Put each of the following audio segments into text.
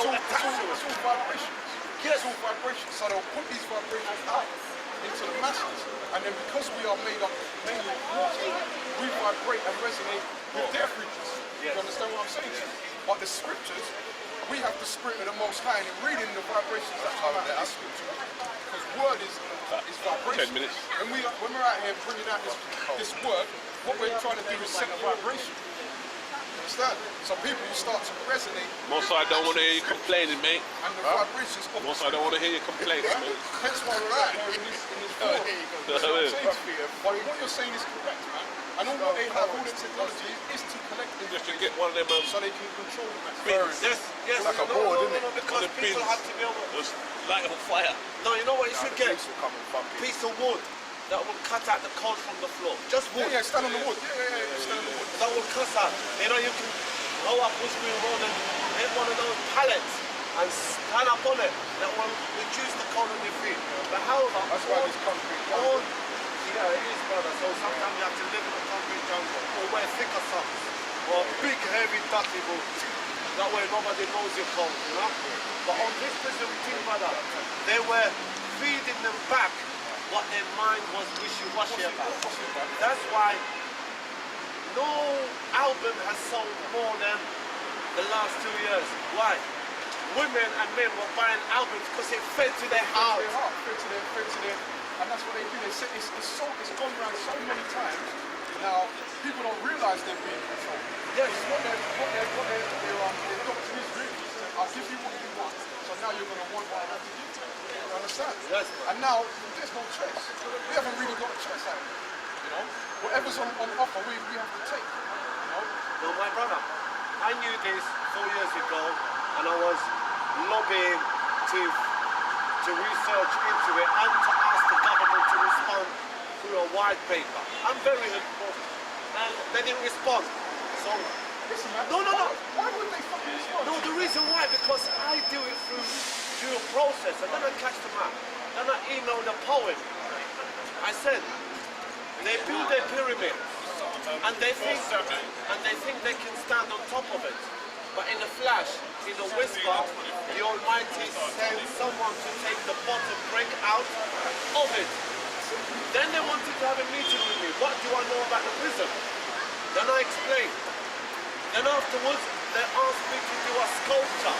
all vibrations. Yes. It's all vibrations. So they'll put these vibrations out into the masses, and then because we are made up mainly of water, we vibrate and resonate with their frequency. You understand what I'm saying to you? But the scriptures, we have the spirit of the Most High, and in reading the vibrations that come out of that scripture, because word is vibration. 10 minutes. And when we're out here bringing out this word, what we're trying to do is set a vibration. Understand? So people will start to resonate. Most I don't want to hear you complaining, mate. And the vibrations of Most I don't want to hear you complaining, mate. Hence why we're out here in this forum. That's what I'm saying to you. But what you're saying is correct, man. And all what they have, all the technology is to collect Just to information get one of them so they can control the mass. Yes, like a board, isn't it? Because The people pins. have to be able to Just light on fire. No, you know what you should get? Police will come and fuck you. Piece of wood that will cut out the cold from the floor. Just wood. Yeah, stand on the wood. Yeah, stand on the wood. That will cut out. You know, you can go up Bush Green Road and hit one of those pallets and stand up on it. That will reduce the cold on your feet. But however, That's why this concrete all, yeah, it is, brother. So sometimes you have to live in a concrete jungle or wear thicker socks or big, heavy, dirty boots. That way nobody knows you're cold, you know? But on this specific thing, brother, they were feeding them back what their mind was wishy-washy about. That's why no album has sold more than the last 2 years. Why? Women and men were buying albums because it fed to their heart. Fed to their, and that's what they do. They say it's gone around so many times. Now people don't realise they're being controlled. Yes. What their doctrine is really. I'll give you what you want. So now you're going to want what I have to give to you. You understand? Yes. And now there's no choice. We haven't really got a choice out here. You know, whatever's on offer, we have to take. You know. Well, my brother, I knew this 4 years ago, and I was lobbying to research into it and to ask the government to respond through a white paper. I'm very important, and they didn't respond. So, Listen, man. no. Why would they fucking respond? No, the reason why, because I do it through due process, and then I catch them out. Then I email the poet. I said, they build their pyramids, and they think they can stand on top of it. But in a flash, in a whisper, the Almighty sends someone to take the bottom brick out of it. Then they wanted to have a meeting with me. What do I know about the prison? Then I explained. Then afterwards, they asked me to do a sculpture.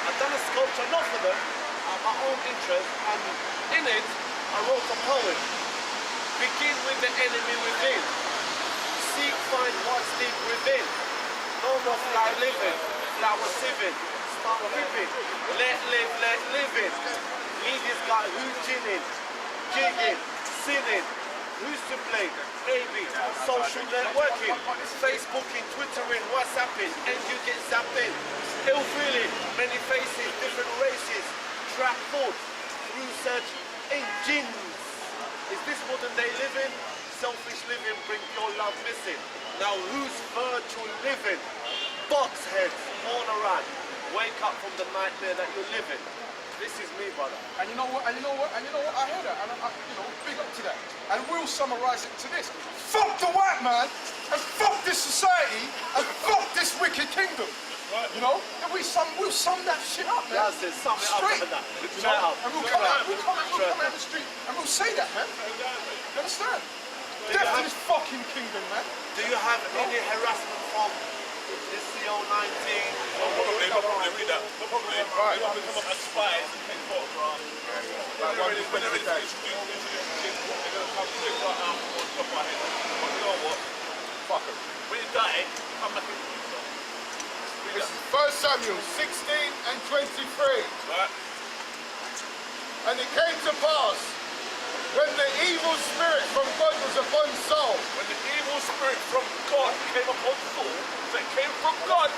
I've done a sculpture, not for them, at my own interest, and in it, I wrote a poem. Begin with the enemy within. Seek, find what's deep within. No more fly living, flower sieving, start ripping. Let live it. Lead this guy who's ginning, jigging, sinning. Who's to blame? AB, social networking, Facebooking, Twittering, WhatsApping, and you get zapped in. Ill feeling, many faces, different races, trap thoughts, through search engines. Is this modern day living? Selfish living, bring your love missing. Now who's virtual living? Box heads all around. Wake up from the nightmare that you're living. This is me, brother. And you know what? I heard that, and big up to that. And we'll summarize it to this: fuck the white man, and fuck this society, and fuck this wicked kingdom. Right. You know? And we'll sum that shit up, man. That's it. Sum it Straight. up. That. You know? And we'll come out the street, and we'll say that, man. You understand? Death to this fucking kingdom, man. Do you have any harassment from this CO19? No problem, read that. No problem. Right. They come up as spies and take photographs. When they're ready to do they're going to come straight right out on top of our head. But you know what? Fuck them. When you die, come back and do yourself. This is 1 Samuel 16 and 23. Right. And it came to pass, when the evil spirit from God was upon Saul. When the evil spirit from God came upon Saul, so it came from God.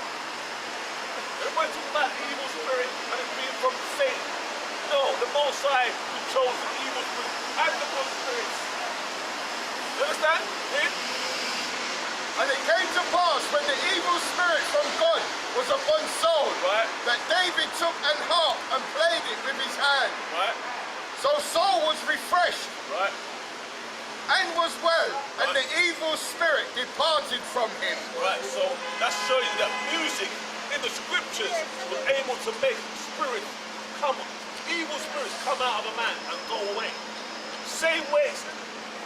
Everybody talk about the evil spirit and it being from Satan. No, the Most High who chose the evil spirit and the good spirits. You understand? And it came to pass, when the evil spirit from God was upon Saul, right, that David took an harp and played it with his hand. Right. So Saul was refreshed, right, and was well, and the evil spirit departed from him. Right, so that shows you that music in the scriptures was to make spirits come, evil spirits come out of a man and go away. Same ways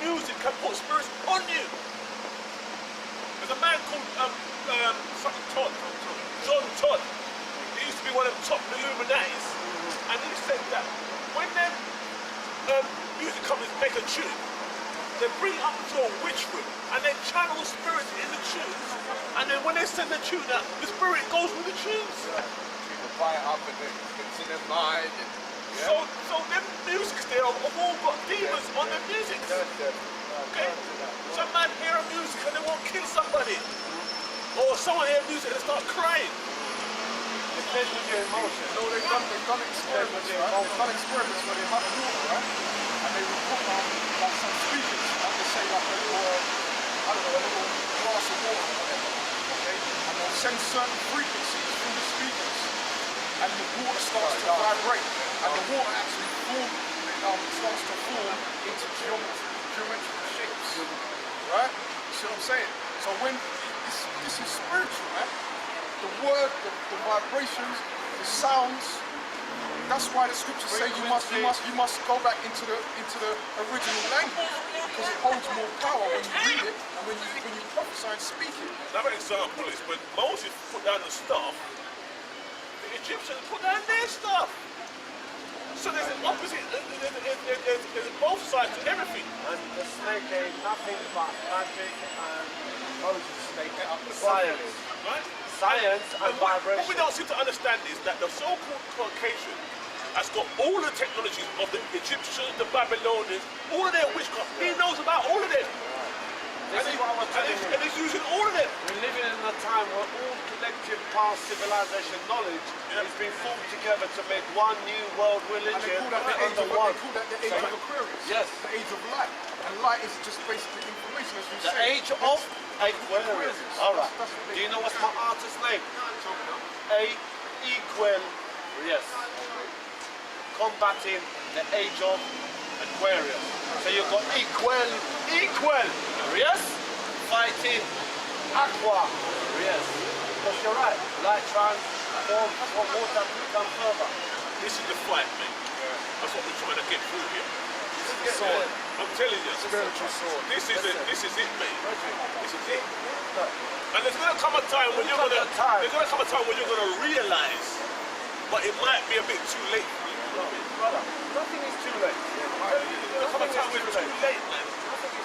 music can put spirits on you. There's a man called something Todd, John Todd. He used to be one of the top Illuminatis, and he said that when them music companies make a tune, they bring it up to a witch room and they channel spirits in the tunes, and then when they send the tune out, the spirit goes with the tunes. People buy it up and it's in their mind. So them musics there have all got demons on their music. Okay? Some man hear a music and they won't kill somebody. Or someone hear music and they start crying. Depends on your emotions. No, they've done experiments, right? They've done experiments where they have water, right? And they will put on like some speakers, like they say like a little, I don't know, a little glass of water or whatever, okay? And they'll send certain frequencies through the speakers, and the water starts to vibrate, and the water actually starts to form into geometrical shapes, right? You see what I'm saying? So when this is spiritual, man. The word, the vibrations, the sounds. That's why the scriptures say you must go back into the original language, because it holds more power when you read it and when you prophesy and speak it. Another example is when Moses put down the staff, the Egyptians put down their stuff. So there's an opposite, there's both sides to everything. And the snake ain't nothing but magic and Moses snake Up the science. Right? Science and What we vibration. don't seem to understand is that the so-called Caucasian has got all the technologies of the Egyptians, the Babylonians, all of their witchcraft. He knows about all of them. This is what I was telling you. And he's using all of them. We're living in a time where all collective past civilization knowledge is being formed together to make one new world And they religion call that the age under of, one. the age of Aquarius. Yes. The age of light. And light is just basically information, as you The say. age of Aquarius. All right. Do you know what's my artist name? Yes. Combating the age of Aquarius. So you've got Aquarius fighting Aquarius. Because you're right. Light transforms from water to become further. This is the fight, man. That's what we're trying to get through here. Sword. I'm telling you. Spiritual sword. This is it, mate. This is it. Look, And there's gonna come a time when you're gonna realize, but it might be a bit too late. brother, nothing is too late. There's come a time when it's too late, man.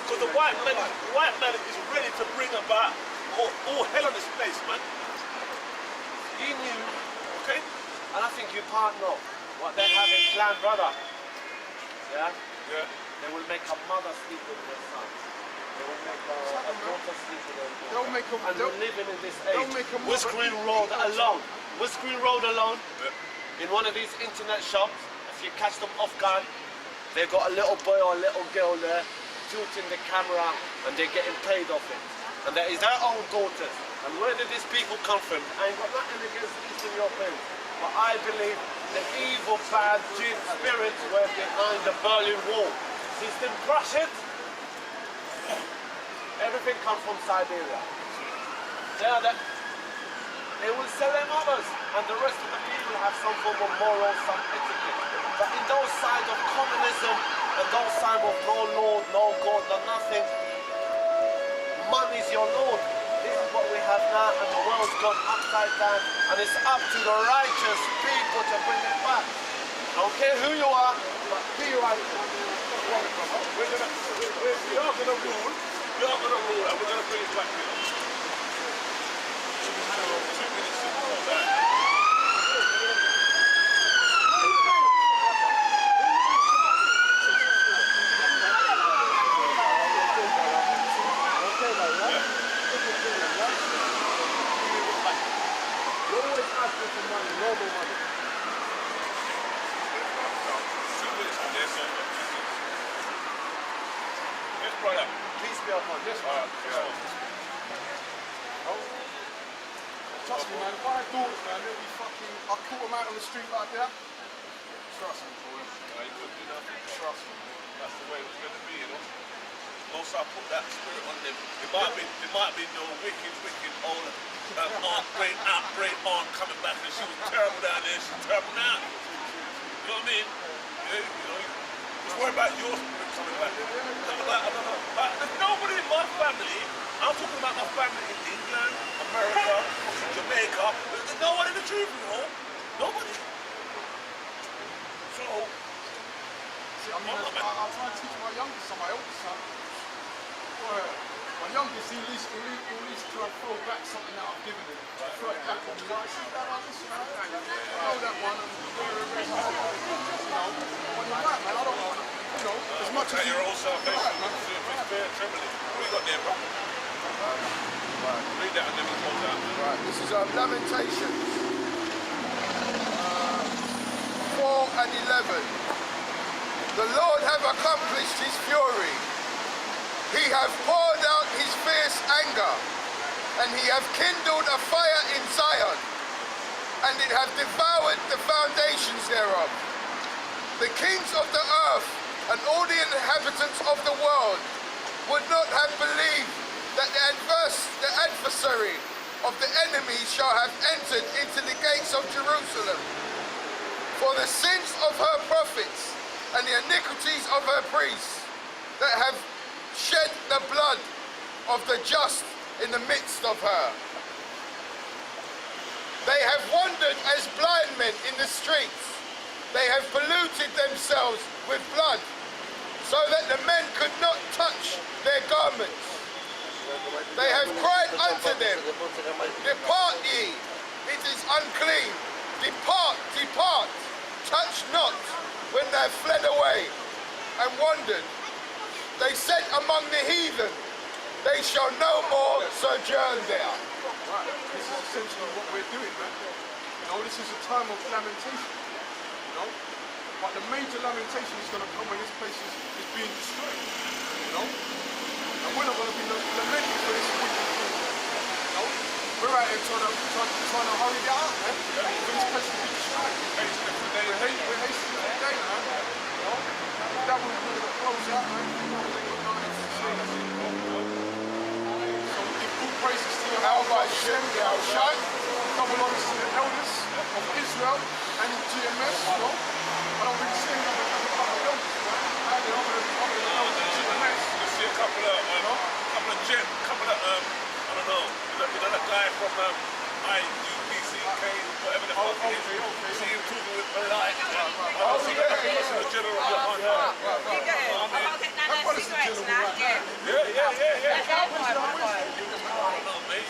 Because the white man is ready to bring about all hell on this place, man. You knew, Okay? and I think you can't know what they have in plan, brother. Yeah? Yeah. They will make a mother sleep with their son. They will make a daughter sleep with their daughter. They'll make And we're living in this age. make a mother Whiskering eat Road outside. alone. Whiskering Road alone. Yeah. In one of these internet shops, if you catch them off guard, they've got a little boy or a little girl there tilting the camera and they're getting paid off it. And that is their own daughters. And where did these people come from? I ain't got nothing against Eastern Europeans. But I believe the evil, bad jinn spirits were behind the Berlin Wall. Since they crush it, everything comes from Siberia. They will sell them others, and the rest of the people have some form of moral, some etiquette. But in those sides of communism, and those sides of no Lord, no God, no nothing, money's your Lord. This is what we have now, and the world's gone upside down, and it's up to the righteous people to bring it back. I don't care who you are, but be right. We are gonna rule, and we're gonna bring it back here. 2 minutes to call that. You're always asking for money, normal money. 2 minutes from there, so yes, brother. Peace be upon you. Trust me, man. If I had daughters, man, they'll be fucking. I caught them out on the street like that. Trust me, boy. You couldn't do nothing. Trust me. That's the way it was going to be, you know. also I put that spirit on them. It might be no wicked old great aunt coming back and she was terrible down there, she's terrible now. You know what I mean? Yeah, you know, just worry about your spirit coming back. I don't know. There's nobody in my family. I'm talking about my family in England, America, Jamaica. There's no one in the truth, you know? Nobody. So, See, I mean, I try to teach my youngest son, my oldest son. Well, my youngest, he at least try to throw back something that I've given him. Throw it back on me. Like, see that one, listen, man. I know that one. You know, when you're right, man, I don't know. You know, as much as your own salvation, it's fair trembling. What you got there, bro? Right. Read that and then we'll close out. Right, this is Lamentations 4 and 11. The Lord have accomplished his fury. He hath poured out his fierce anger, and he hath kindled a fire in Zion, and it hath devoured the foundations thereof. The kings of the earth and all the inhabitants of the world would not have believed that the adversary of the enemy shall have entered into the gates of Jerusalem. For the sins of her prophets and the iniquities of her priests that have shed the blood of the just in the midst of her. They have wandered as blind men in the streets. They have polluted themselves with blood, so that the men could not touch their garments. They have cried unto them, depart ye, it is unclean. Depart, depart, touch not, when they have fled away and wandered. They said among the heathen, they shall no more sojourn there. right, this is essentially what we're doing, man. You know, this is a time of lamentation. You know? But the major lamentation is going to come when this place is being destroyed. You know? And we're not going to be lamenting for this wicked thing. You know? We're out here trying to hurry it out, man. For this place to be destroyed. We're hastening for the day, man. You know? That will close out, man. So we give good praises to your Almighty Hashem, Yahushai. Double honors to the elders of Israel and the GMS, you know? I don't really see another couple of elders, man. I don't know, GMS. You see a couple of, I don't know, you know that guy from IUPCK, whatever the fuck it is. You see him talking with Malay. I see that person, the general behind that. I'm getting that cigarettes now, yeah. Yeah. That's all right, my boy. I don't know, mate.